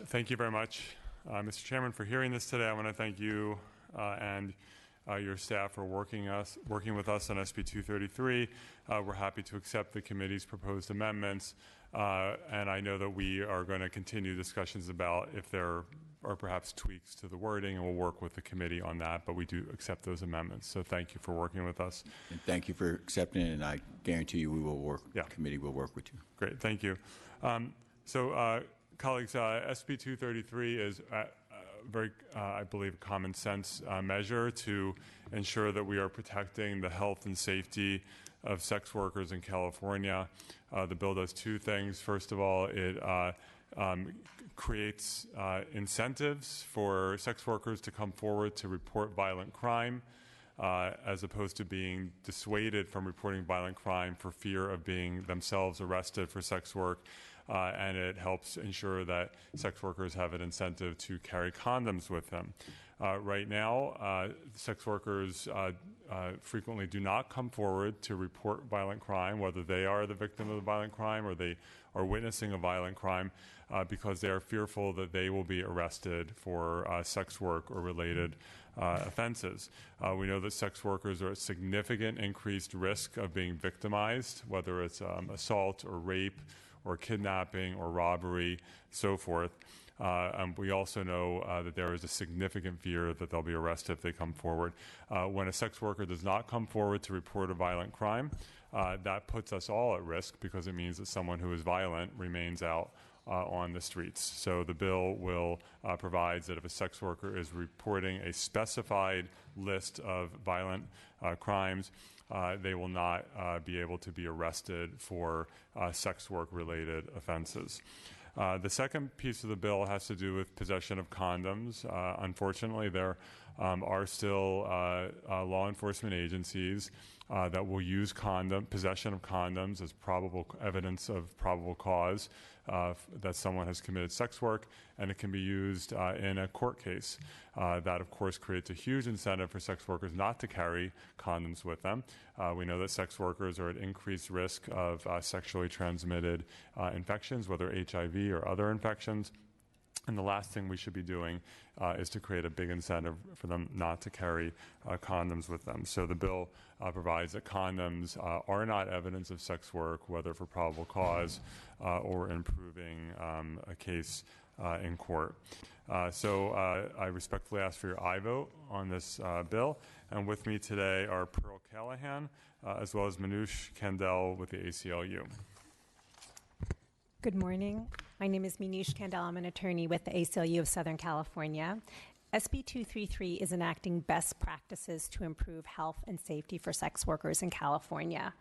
Thank you very much, Mr. Chairman, for hearing this today. I want to thank you and your staff for working with us on SB233. We're happy to accept the committee's proposed amendments, and I know that we are going to continue discussions about if there are perhaps tweaks to the wording, and we'll work with the committee on that, but we do accept those amendments. So thank you for working with us. And thank you for accepting it, and I guarantee you we will work, the committee will work with you. Great, thank you. Colleagues, SB 233 is very, I believe, common sense measure to ensure that we are protecting the health and safety of sex workers in California. The bill does two things. First of all, it creates incentives for sex workers to come forward to report violent crime, as opposed to being dissuaded from reporting violent crime for fear of being themselves arrested for sex work. And it helps ensure that sex workers have an incentive to carry condoms with them. Right now, sex workers frequently do not come forward to report violent crime, whether they are the victim of the violent crime or they are witnessing a violent crime, because they are fearful that they will be arrested for sex work or related offenses. We know that sex workers are at significant increased risk of being victimized, whether it's assault or rape or kidnapping or robbery, so forth. We also know that there is a significant fear that they'll be arrested if they come forward. When a sex worker does not come forward to report a violent crime, that puts us all at risk, because it means that someone who is violent remains out on the streets. So the bill will provides that if a sex worker is reporting a specified list of violent crimes, they will not be able to be arrested for sex work-related offenses. The second piece of the bill has to do with possession of condoms. Unfortunately, there are still law enforcement agencies that will use possession of condoms as probable evidence of probable cause that someone has committed sex work, and it can be used in a court case. That, of course, creates a huge incentive for sex workers not to carry condoms with them. We know that sex workers are at increased risk of sexually transmitted infections, whether HIV or other infections. And the last thing we should be doing is to create a big incentive for them not to carry condoms with them. So the bill provides that condoms are not evidence of sex work, whether for probable cause or in proving a case in court. So I respectfully ask for your aye vote on this bill. And with me today are Pearl Callahan, as well as Manoush Kandel with the ACLU. Good morning. My name is Manoush Kandel. I'm an attorney with the ACLU of Southern California. SB 233 is enacting best practices to improve health and safety for sex workers in California.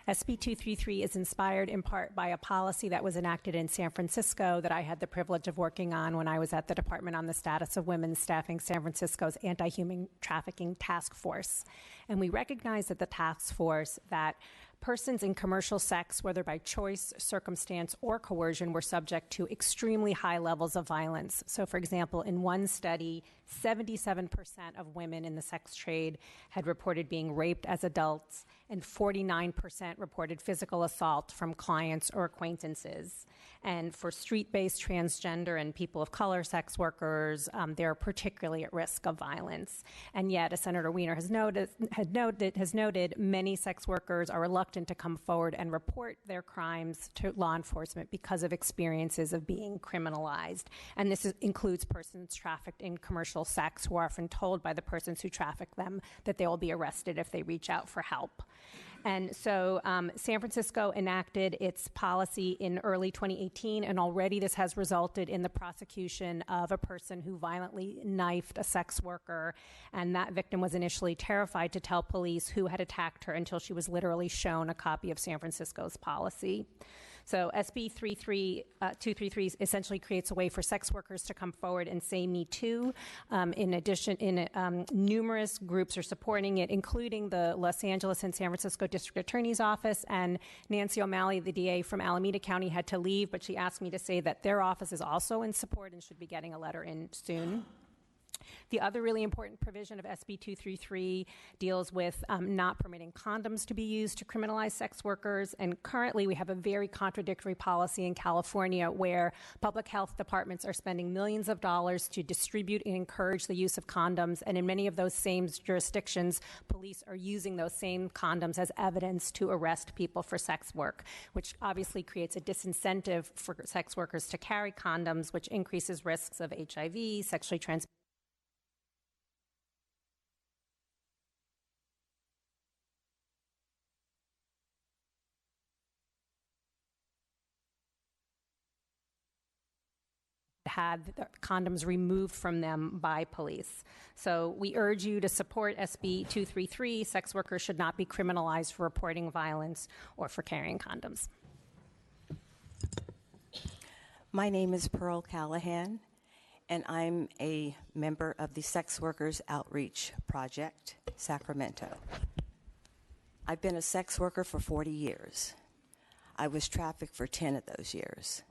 SB 233 is inspired in part by a policy that was enacted in San Francisco that I had the privilege of working on when I was at the Department on the Status of Women staffing San Francisco's Anti-Human Trafficking Task Force. And we recognize at the task force that persons in commercial sex, whether by choice, circumstance, or coercion, were subject to extremely high levels of violence. So, for example, in one study, 77% of women in the sex trade had reported being raped as adults, and 49% reported physical assault from clients or acquaintances. And for street-based transgender and people of color sex workers, they're particularly at risk of violence. And yet, as Senator Wiener has noted, many sex workers are reluctant to come forward and report their crimes to law enforcement because of experiences of being criminalized. And this includes persons trafficked in commercial sex who are often told by the persons who traffic them that they will be arrested if they reach out for help. And so San Francisco enacted its policy in early 2018, and already this has resulted in the prosecution of a person who violently knifed a sex worker, and that victim was initially terrified to tell police who had attacked her until she was literally shown a copy of San Francisco's policy. So SB 233 essentially creates a way for sex workers to come forward and say "Me Too." In addition, numerous groups are supporting it, including the Los Angeles and San Francisco District Attorney's Office. And Nancy O'Malley, the DA from Alameda County, had to leave, but she asked me to say that their office is also in support and should be getting a letter in soon. The other really important provision of SB 233 deals with not permitting condoms to be used to criminalize sex workers. And currently, we have a very contradictory policy in California where public health departments are spending millions of dollars to distribute and encourage the use of condoms. And in many of those same jurisdictions, police are using those same condoms as evidence to arrest people for sex work, which obviously creates a disincentive for sex workers to carry condoms, which increases risks of HIV, sexually transmitted had the condoms removed from them by police. So we urge you to support SB 233. Sex workers should not be criminalized for reporting violence or for carrying condoms. My name is Pearl Callahan, and I'm a member of the Sex Workers Outreach Project, Sacramento. I've been a sex worker for 40 years. I was trafficked for 10 of those years.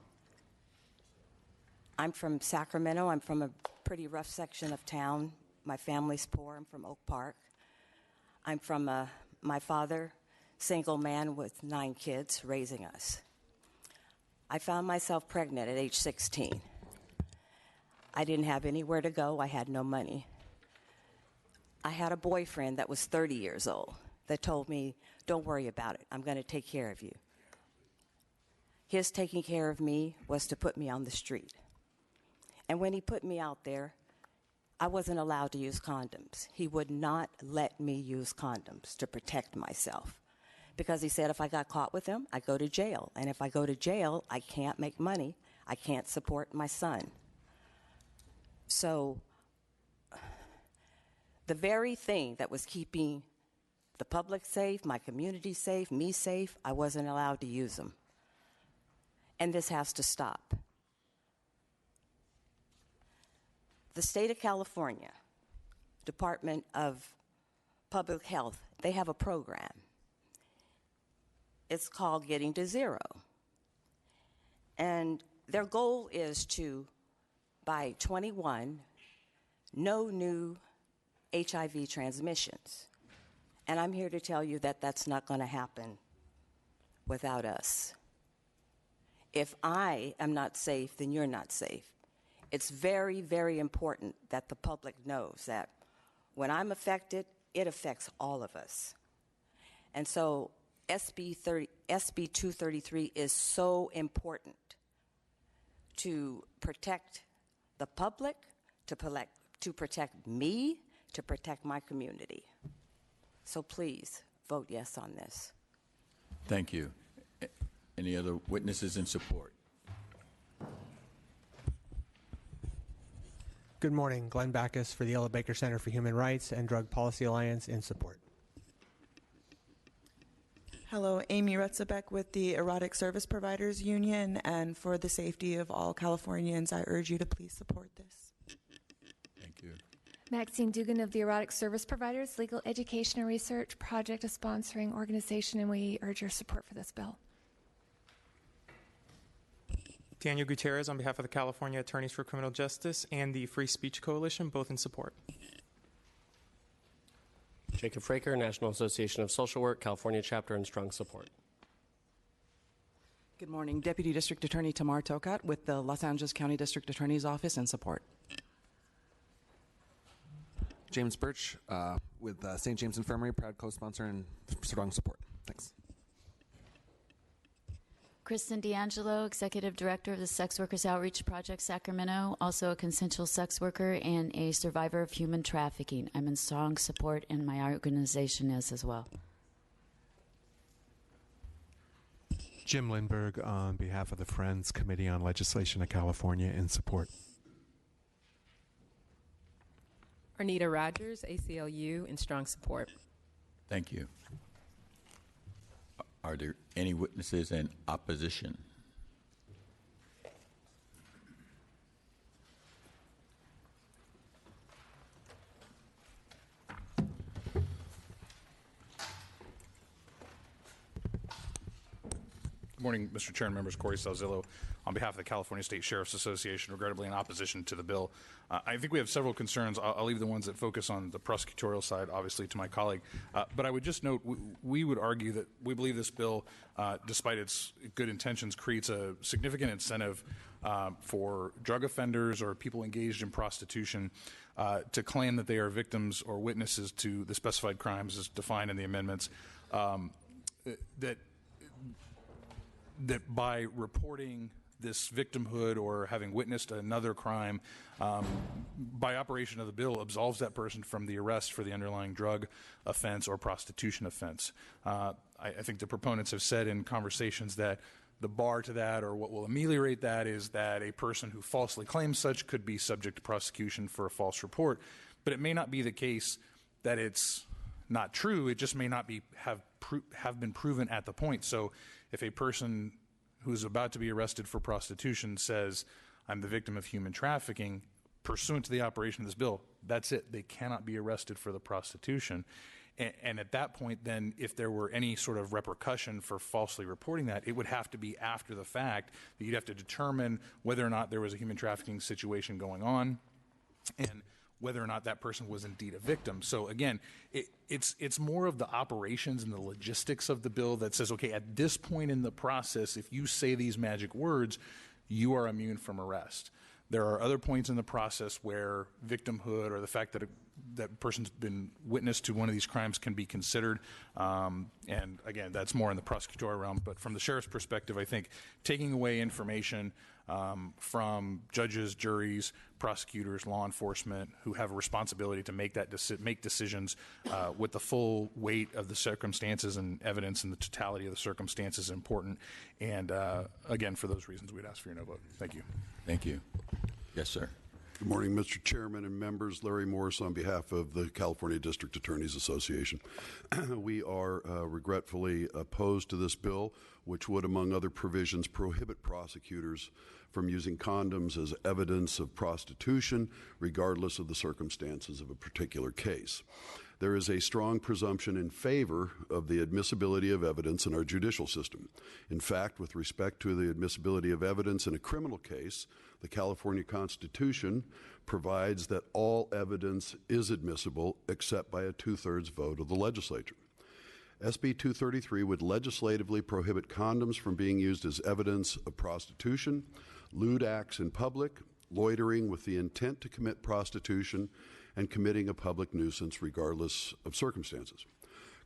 I'm from Sacramento. I'm from a pretty rough section of town. My family's poor. I'm from Oak Park. I'm from my father, single man with 9 kids, raising us. I found myself pregnant at age 16. I didn't have anywhere to go. I had no money. I had a boyfriend that was 30 years old that told me, "Don't worry about it. I'm going to take care of you." His taking care of me was to put me on the street. And when he put me out there, I wasn't allowed to use condoms. He would not let me use condoms to protect myself because he said if I got caught with them, I'd go to jail. And if I go to jail, I can't make money. I can't support my son. So the very thing that was keeping the public safe, my community safe, me safe, I wasn't allowed to use them. And this has to stop. The state of California, Department of Public Health, they have a program. It's called Getting to Zero. And their goal is to, by 21, no new HIV transmissions. And I'm here to tell you that that's not going to happen without us. If I am not safe, then you're not safe. It's very, very important that the public knows that when I'm affected, it affects all of us. And so SB 233 is so important to protect the public, to protect me, to protect my community. So please vote yes on this. Thank you. Any other witnesses in support? Good morning. Glenn Backus for the Ella Baker Center for Human Rights and Drug Policy Alliance in support. Hello, Amy Retzebek with the Erotic Service Providers Union, and for the safety of all Californians, I urge you to please support this. Thank you. Maxine Dugan of the Erotic Service Providers Legal Education and Research Project, a sponsoring organization, and we urge your support for this bill. Daniel Gutierrez on behalf of the California Attorneys for Criminal Justice and the Free Speech Coalition, both in support. Jacob Fraker, National Association of Social Work, California Chapter, in strong support. Good morning. Deputy District Attorney Tamar Tokat with the Los Angeles County District Attorney's Office in support. James Birch with St. James Infirmary, proud co-sponsor and strong support. Thanks. Kristen D'Angelo, Executive Director of the Sex Workers Outreach Project, Sacramento, also a consensual sex worker and a survivor of human trafficking. I'm in strong support, and my organization is as well. Jim Lindberg on behalf of the Friends Committee on Legislation of California in support. Arnita Rogers, ACLU, in strong support. Thank you. Are there any witnesses in opposition? Good morning, Mr. Chair and members. Corey Salzillo on behalf of the California State Sheriff's Association, regrettably in opposition to the bill. I think we have several concerns. I'll leave the ones that focus on the prosecutorial side, obviously, to my colleague. But I would just note we would argue that we believe this bill, despite its good intentions, creates a significant incentive for drug offenders or people engaged in prostitution to claim that they are victims or witnesses to the specified crimes as defined in the amendments. That by reporting this victimhood or having witnessed another crime, by operation of the bill, absolves that person from the arrest for the underlying drug offense or prostitution offense. I think the proponents have said in conversations that the bar to that, or what will ameliorate that, is that a person who falsely claims such could be subject to prosecution for a false report. But it may not be the case that it's not true. It just may not be have been proven at the point. So if a person who's about to be arrested for prostitution says, I'm the victim of human trafficking, pursuant to the operation of this bill, that's it. They cannot be arrested for the prostitution. And at that point, then, if there were any sort of repercussion for falsely reporting that, it would have to be after the fact that you'd have to determine whether or not there was a human trafficking situation going on and whether or not that person was indeed a victim. So again, it's more of the operations and the logistics of the bill that says, okay, at this point in the process, if you say these magic words, you are immune from arrest. There are other points in the process where victimhood or the fact that that person's been witness to one of these crimes can be considered. And again, that's more in the prosecutorial realm. But from the sheriff's perspective, I think taking away information from judges, juries, prosecutors, law enforcement, who have a responsibility to make decisions with the full weight of the circumstances and evidence and the totality of the circumstances is important. And again, for those reasons, we'd ask for your no vote. Thank you. Thank you. Yes, sir. Good morning, Mr. Chairman and members. Larry Morris on behalf of the California District Attorneys Association. We are regretfully opposed to this bill, which would, among other provisions, prohibit prosecutors from using condoms as evidence of prostitution, regardless of the circumstances of a particular case. There is a strong presumption in favor of the admissibility of evidence in our judicial system. In fact, with respect to the admissibility of evidence in a criminal case, the California Constitution provides that all evidence is admissible except by a 2/3 vote of the legislature. SB233 would legislatively prohibit condoms from being used as evidence of prostitution, lewd acts in public, loitering with the intent to commit prostitution, and committing a public nuisance regardless of circumstances.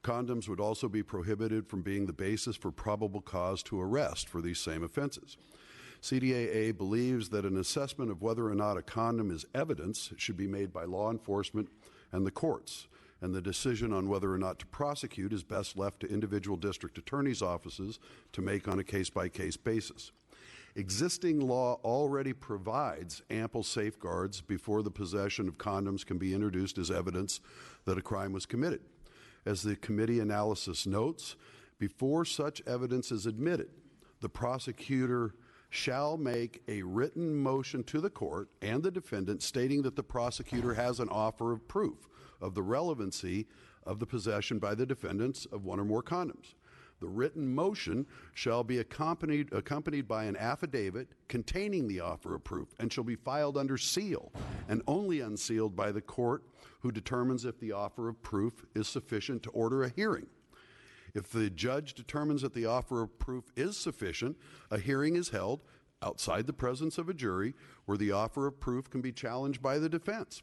Condoms would also be prohibited from being the basis for probable cause to arrest for these same offenses. CDAA believes that an assessment of whether or not a condom is evidence should be made by law enforcement and the courts, and the decision on whether or not to prosecute is best left to individual district attorneys' offices to make on a case-by-case basis. Existing law already provides ample safeguards before the possession of condoms can be introduced as evidence that a crime was committed. As the committee analysis notes, before such evidence is admitted, the prosecutor shall make a written motion to the court and the defendant stating that the prosecutor has an offer of proof of the relevancy of the possession by the defendants of one or more condoms. The written motion shall be accompanied by an affidavit containing the offer of proof and shall be filed under seal and only unsealed by the court, who determines if the offer of proof is sufficient to order a hearing. If the judge determines that the offer of proof is sufficient, a hearing is held outside the presence of a jury where the offer of proof can be challenged by the defense.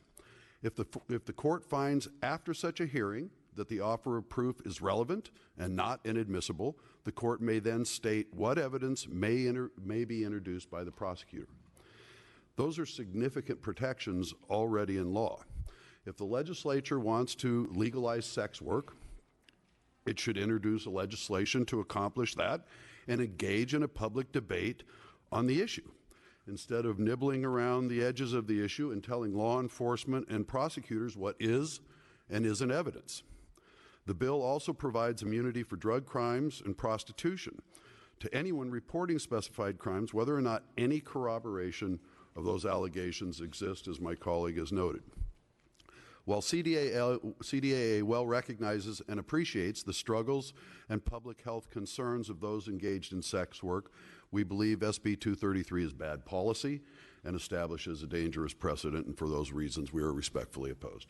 If the court finds after such a hearing that the offer of proof is relevant and not inadmissible, the court may then state what evidence may be introduced by the prosecutor. Those are significant protections already in law. If the legislature wants to legalize sex work, it should introduce a legislation to accomplish that and engage in a public debate on the issue, instead of nibbling around the edges of the issue and telling law enforcement and prosecutors what is and isn't evidence. The bill also provides immunity for drug crimes and prostitution to anyone reporting specified crimes, whether or not any corroboration of those allegations exist, as my colleague has noted. While CDAA well recognizes and appreciates the struggles and public health concerns of those engaged in sex work, we believe SB 233 is bad policy and establishes a dangerous precedent, and for those reasons we are respectfully opposed.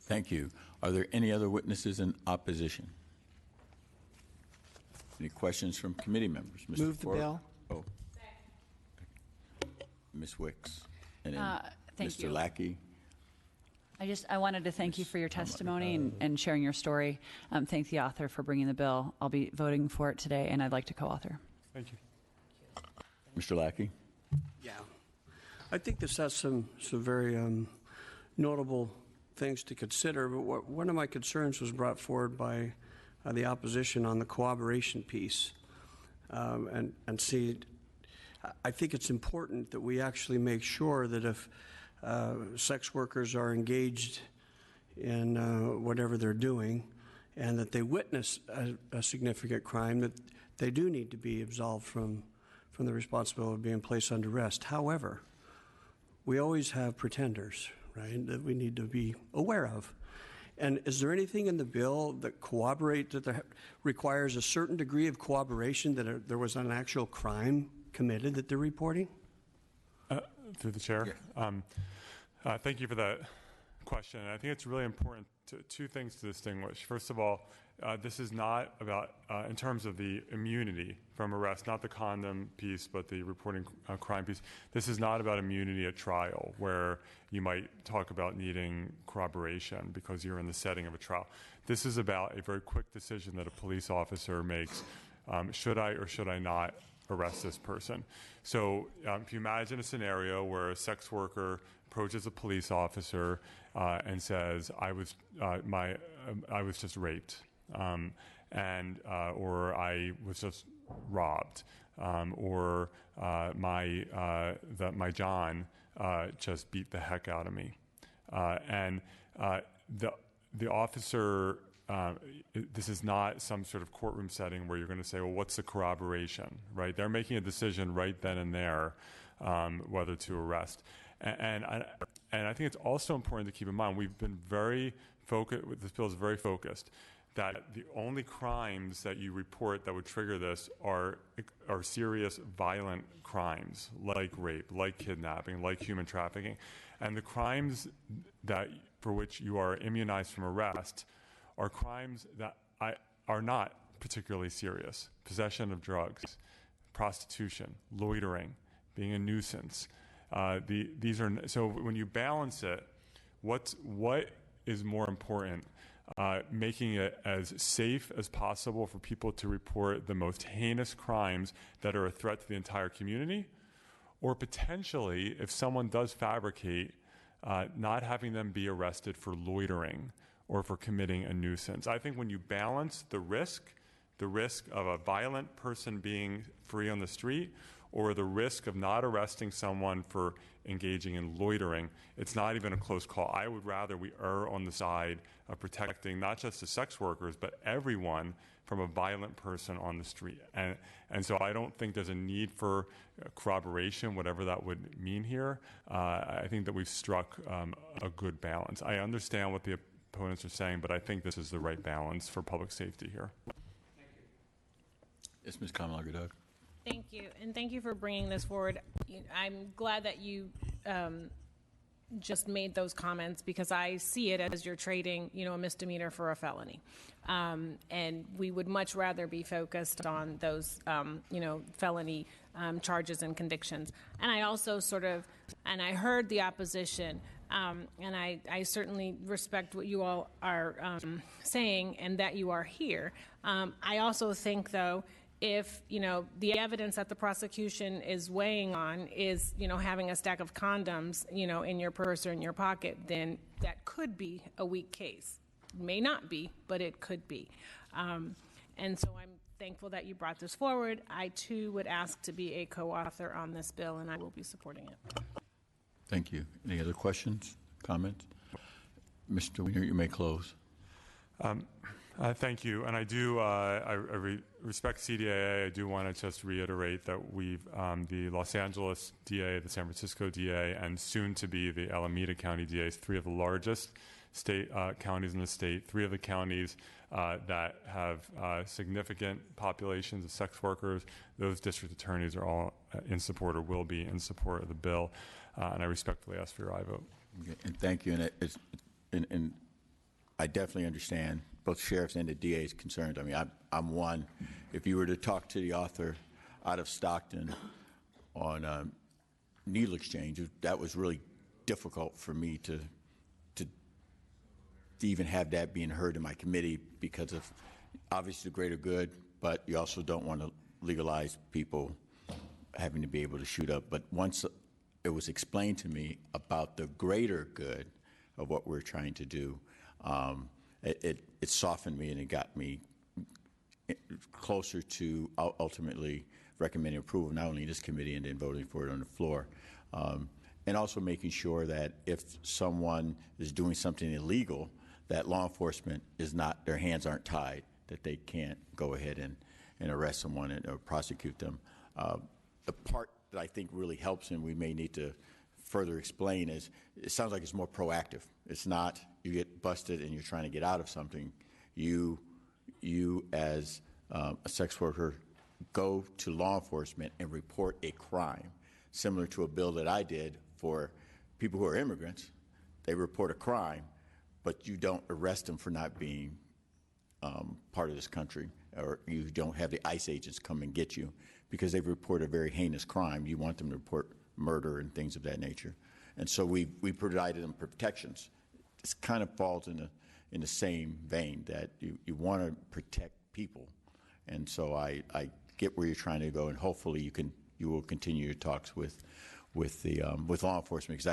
Thank you. Are there any other witnesses in opposition? Any questions from committee members? Mr. Move the bill. Oh. Ms. Wicks. And then Thank Mr. you. Lackey. I wanted to thank you for your testimony and sharing your story. Thank the author for bringing the bill. I'll be voting for it today, and I'd like to co-author. Thank you. Mr. Lackey. Yeah. I think this has some very notable things to consider, but one of my concerns was brought forward by the opposition on the cooperation piece. And see, I think it's important that we actually make sure that if sex workers are engaged in whatever they're doing and that they witness a significant crime, that they do need to be absolved from the responsibility of being placed under arrest. However, we always have pretenders, right, that we need to be aware of. And is there anything in the bill that requires a certain degree of cooperation that there was an actual crime committed that they're reporting? Through the chair. Yeah. Thank you for that question. I think it's really important two things to distinguish. First of all, this is not about, in terms of the immunity from arrest, not the condom piece, but the reporting crime piece. This is not about immunity at trial, where you might talk about needing corroboration because you're in the setting of a trial. This is about a very quick decision that a police officer makes. Should I or should I not arrest this person? So if you imagine a scenario where a sex worker approaches a police officer and says, "I was just raped," or "I was just robbed," or my John just beat the heck out of me," and the officer. This is not some sort of courtroom setting where you're going to say, well, what's the corroboration, right? They're making a decision right then and there whether to arrest. And I think it's also important to keep in mind, we've been very focused, this bill is very focused, that the only crimes that you report that would trigger this are serious violent crimes, like rape, like kidnapping, like human trafficking. And the crimes for which you are immunized from arrest are crimes that are not particularly serious. Possession of drugs, prostitution, loitering, being a nuisance. These are, so when you balance it, what is more important? Making it as safe as possible for people to report the most heinous crimes that are a threat to the entire community, or potentially, if someone does fabricate, not having them be arrested for loitering or for committing a nuisance. I think when you balance the risk of a violent person being free on the street or the risk of not arresting someone for engaging in loitering, it's not even a close call. I would rather we err on the side of protecting not just the sex workers, but everyone from a violent person on the street. And so I don't think there's a need for corroboration, whatever that would mean here. I think that we've struck a good balance. I understand what the opponents are saying, but I think this is the right balance for public safety here. Thank you. Yes, Ms. Kamalager-Doug. Thank you, and thank you for bringing this forward. I'm glad that you just made those comments, because I see it as you're trading, a misdemeanor for a felony, and we would much rather be focused on those, felony charges and convictions. And I also and I heard the opposition. And I certainly respect what you all are saying and that you are here. I also think, though, if, the evidence that the prosecution is weighing on is, having a stack of condoms, in your purse or in your pocket, then that could be a weak case. May not be, but it could be. And so I'm thankful that you brought this forward. I, too, would ask to be a co-author on this bill, and I will be supporting it. Thank you. Any other questions, comments? Mr. Wiener, you may close. Thank you. And I do, I respect CDAA. I do want to just reiterate that we've, the Los Angeles DA, the San Francisco DA, and soon to be the Alameda County DAs, three of the largest state counties in the state, three of the counties that have significant populations of sex workers. Those district attorneys are all in support or will be in support of the bill. And I respectfully ask for your aye vote. Okay, and thank you. And I definitely understand both sheriffs and the DA's concerns. I mean, I'm one. If you were to talk to the author out of Stockton on needle exchange, that was really difficult for me to even have that being heard in my committee because of obviously the greater good, but you also don't want to legalize people having to be able to shoot up. But once it was explained to me about the greater good of what we're trying to do, it softened me and it got me closer to ultimately recommending approval, not only in this committee and then voting for it on the floor. And also making sure that if someone is doing something illegal, that law enforcement is not, their hands aren't tied, that they can't go ahead and arrest someone or prosecute them. The part that I think really helps, and we may need to further explain, is it sounds like it's more proactive. It's not you get busted and you're trying to get out of something. You as a sex worker go to law enforcement and report a crime, similar to a bill that I did for people who are immigrants. They report a crime, but you don't arrest them for not being part of this country, or you don't have the ICE agents come and get you because they've reported a very heinous crime. You want them to report murder and things of that nature. And so we provided them protections. This kind of falls in the same vein that you want to protect people. And so I get where you're trying to go, and hopefully you will continue your talks with law enforcement, because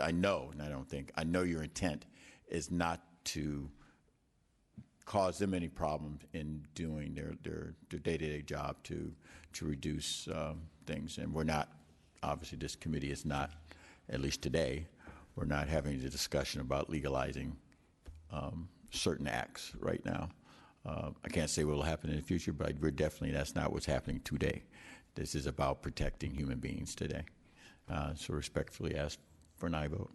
I know your intent is not to cause them any problems in doing their day-to-day job to reduce things. And we're not, obviously this committee is not, at least today, we're not having the discussion about legalizing certain acts right now. I can't say what will happen in the future, but that's not what's happening today. This is about protecting human beings today. So respectfully ask for an aye vote.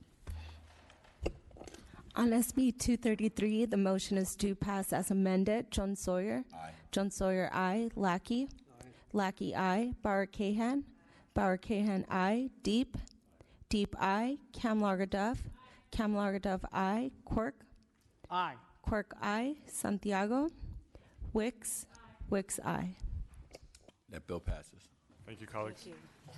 On SB 233, the motion is to pass as amended. John Sawyer. Aye. John Sawyer, aye. Lackey. Aye. Lackey, aye. Bauer Cahan. Bauer Cahan, aye. Deep. Deep, aye. Kamlager Duff. Kamlager Duff, aye. Quirk. Aye. Quirk, aye. Santiago. Wicks. Wicks, aye. That bill passes. Thank you, colleagues. Thank you.